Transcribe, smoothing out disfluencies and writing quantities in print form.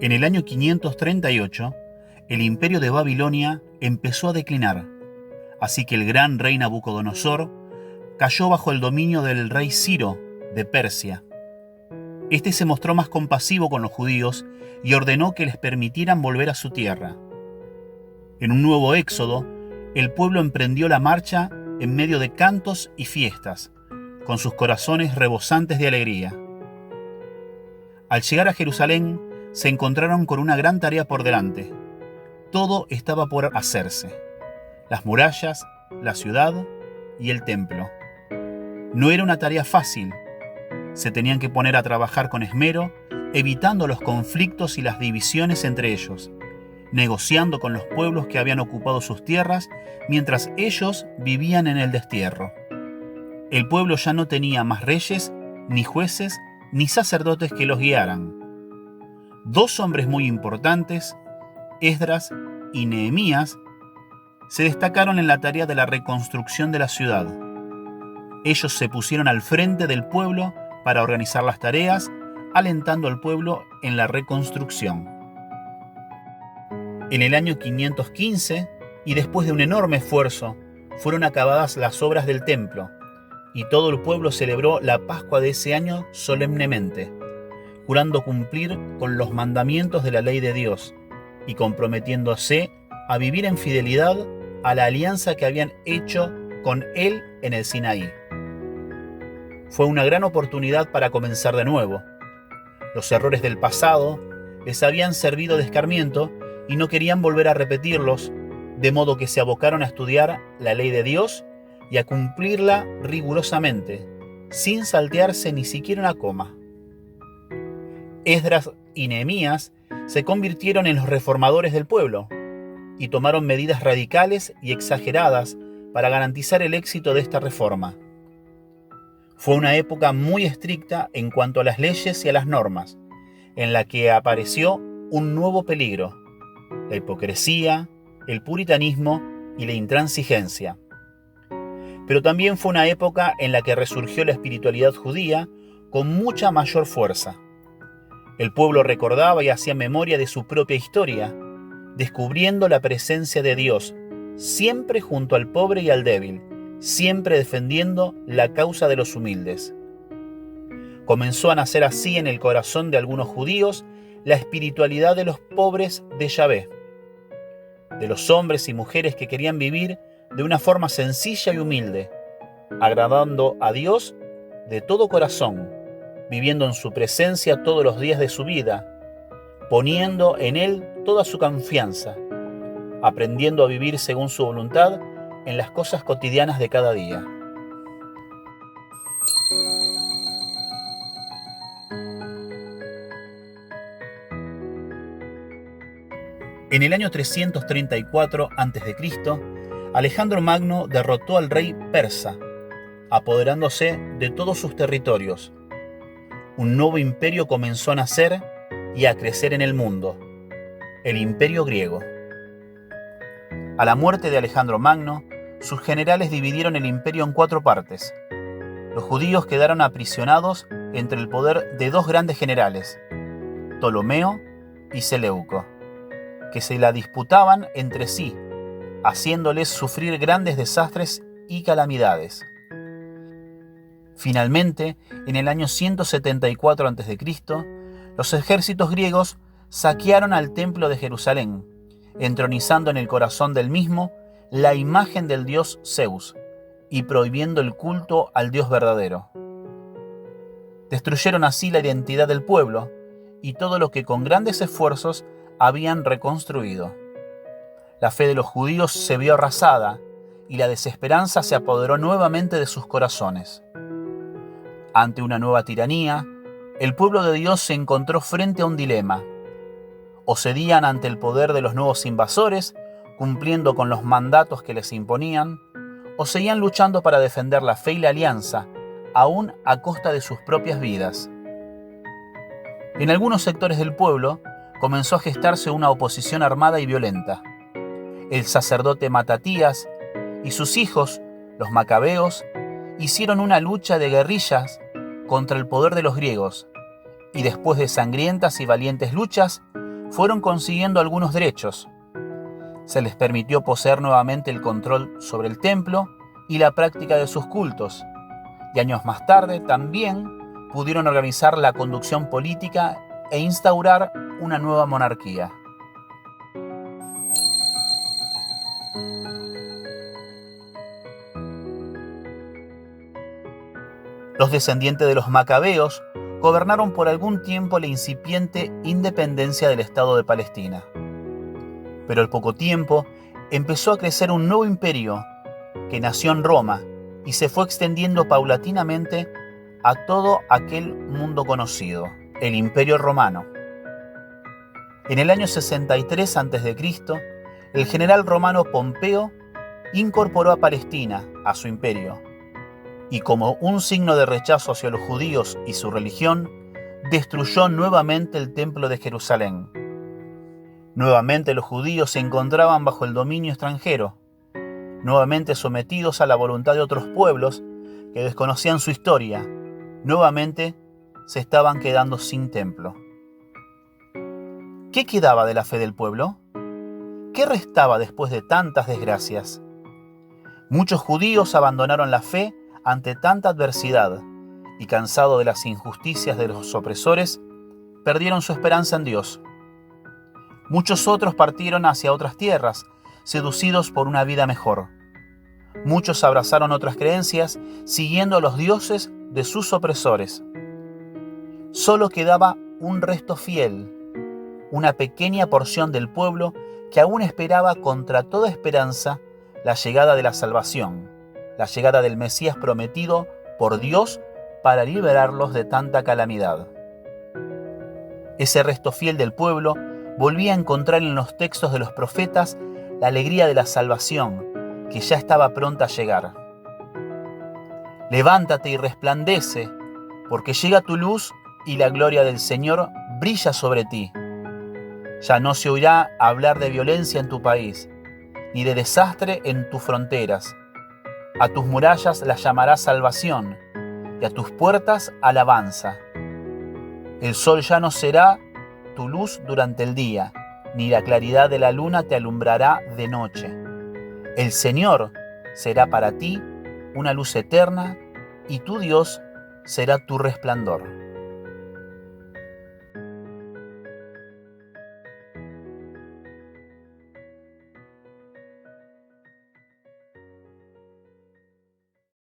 En el año 538, el imperio de Babilonia empezó a declinar, así que el gran rey Nabucodonosor cayó bajo el dominio del rey Ciro de Persia. Este se mostró más compasivo con los judíos y ordenó que les permitieran volver a su tierra. En un nuevo éxodo, el pueblo emprendió la marcha en medio de cantos y fiestas, con sus corazones rebosantes de alegría. Al llegar a Jerusalén, se encontraron con una gran tarea por delante. Todo estaba por hacerse: las murallas, la ciudad y el templo. No era una tarea fácil. Se tenían que poner a trabajar con esmero, evitando los conflictos y las divisiones entre ellos, negociando con los pueblos que habían ocupado sus tierras mientras ellos vivían en el destierro. El pueblo ya no tenía más reyes, ni jueces, ni sacerdotes que los guiaran. Dos hombres muy importantes, Esdras y Nehemías, se destacaron en la tarea de la reconstrucción de la ciudad. Ellos se pusieron al frente del pueblo para organizar las tareas, alentando al pueblo en la reconstrucción. En el año 515, y después de un enorme esfuerzo, fueron acabadas las obras del templo, y todo el pueblo celebró la Pascua de ese año solemnemente, jurando cumplir con los mandamientos de la ley de Dios y comprometiéndose a vivir en fidelidad a la alianza que habían hecho con Él en el Sinaí. Fue una gran oportunidad para comenzar de nuevo. Los errores del pasado les habían servido de escarmiento y no querían volver a repetirlos, de modo que se abocaron a estudiar la ley de Dios y a cumplirla rigurosamente, sin saltearse ni siquiera una coma. Esdras y Nehemías se convirtieron en los reformadores del pueblo y tomaron medidas radicales y exageradas para garantizar el éxito de esta reforma. Fue una época muy estricta en cuanto a las leyes y a las normas, en la que apareció un nuevo peligro: la hipocresía, el puritanismo y la intransigencia. Pero también fue una época en la que resurgió la espiritualidad judía con mucha mayor fuerza. El pueblo recordaba y hacía memoria de su propia historia, descubriendo la presencia de Dios, siempre junto al pobre y al débil, siempre defendiendo la causa de los humildes. Comenzó a nacer así en el corazón de algunos judíos la espiritualidad de los pobres de Yahvé, de los hombres y mujeres que querían vivir de una forma sencilla y humilde, agradando a Dios de todo corazón, viviendo en su presencia todos los días de su vida, poniendo en Él toda su confianza, aprendiendo a vivir según su voluntad en las cosas cotidianas de cada día. En el año 334 a.C., Alejandro Magno derrotó al rey persa, apoderándose de todos sus territorios. Un nuevo imperio comenzó a nacer y a crecer en el mundo: el Imperio griego. A la muerte de Alejandro Magno, sus generales dividieron el imperio en 4 partes. Los judíos quedaron aprisionados entre el poder de 2 grandes generales, Ptolomeo y Seleuco, que se la disputaban entre sí, haciéndoles sufrir grandes desastres y calamidades. Finalmente, en el año 174 a.C., los ejércitos griegos saquearon al templo de Jerusalén, entronizando en el corazón del mismo la imagen del dios Zeus y prohibiendo el culto al Dios verdadero. Destruyeron así la identidad del pueblo y todo lo que con grandes esfuerzos habían reconstruido. La fe de los judíos se vio arrasada y la desesperanza se apoderó nuevamente de sus corazones. Ante una nueva tiranía, el pueblo de Dios se encontró frente a un dilema. O cedían ante el poder de los nuevos invasores, cumpliendo con los mandatos que les imponían, o seguían luchando para defender la fe y la alianza, aún a costa de sus propias vidas. En algunos sectores del pueblo comenzó a gestarse una oposición armada y violenta. El sacerdote Matatías y sus hijos, los macabeos, hicieron una lucha de guerrillas contra el poder de los griegos, y después de sangrientas y valientes luchas, fueron consiguiendo algunos derechos. Se les permitió poseer nuevamente el control sobre el templo y la práctica de sus cultos, y años más tarde también pudieron organizar la conducción política e instaurar una nueva monarquía. Los descendientes de los macabeos gobernaron por algún tiempo la incipiente independencia del Estado de Palestina. Pero al poco tiempo empezó a crecer un nuevo imperio que nació en Roma y se fue extendiendo paulatinamente a todo aquel mundo conocido, el Imperio Romano. En el año 63 a.C., el general romano Pompeo incorporó a Palestina a su imperio y, como un signo de rechazo hacia los judíos y su religión, destruyó nuevamente el templo de Jerusalén. Nuevamente los judíos se encontraban bajo el dominio extranjero, nuevamente sometidos a la voluntad de otros pueblos que desconocían su historia. Nuevamente se estaban quedando sin templo. ¿Qué quedaba de la fe del pueblo? ¿Qué restaba después de tantas desgracias? Muchos judíos abandonaron la fe ante tanta adversidad y, cansados de las injusticias de los opresores, perdieron su esperanza en Dios. Muchos otros partieron hacia otras tierras, seducidos por una vida mejor. Muchos abrazaron otras creencias, siguiendo a los dioses de sus opresores. Solo quedaba un resto fiel, una pequeña porción del pueblo que aún esperaba contra toda esperanza la llegada de la salvación, la llegada del Mesías prometido por Dios para liberarlos de tanta calamidad. Ese resto fiel del pueblo volvía a encontrar en los textos de los profetas la alegría de la salvación que ya estaba pronta a llegar. Levántate y resplandece, porque llega tu luz y la gloria del Señor brilla sobre ti. Ya no se oirá hablar de violencia en tu país, ni de desastre en tus fronteras. A tus murallas las llamarás salvación, y a tus puertas alabanza. El sol ya no será tu luz durante el día, ni la claridad de la luna te alumbrará de noche. El Señor será para ti una luz eterna, y tu Dios será tu resplandor.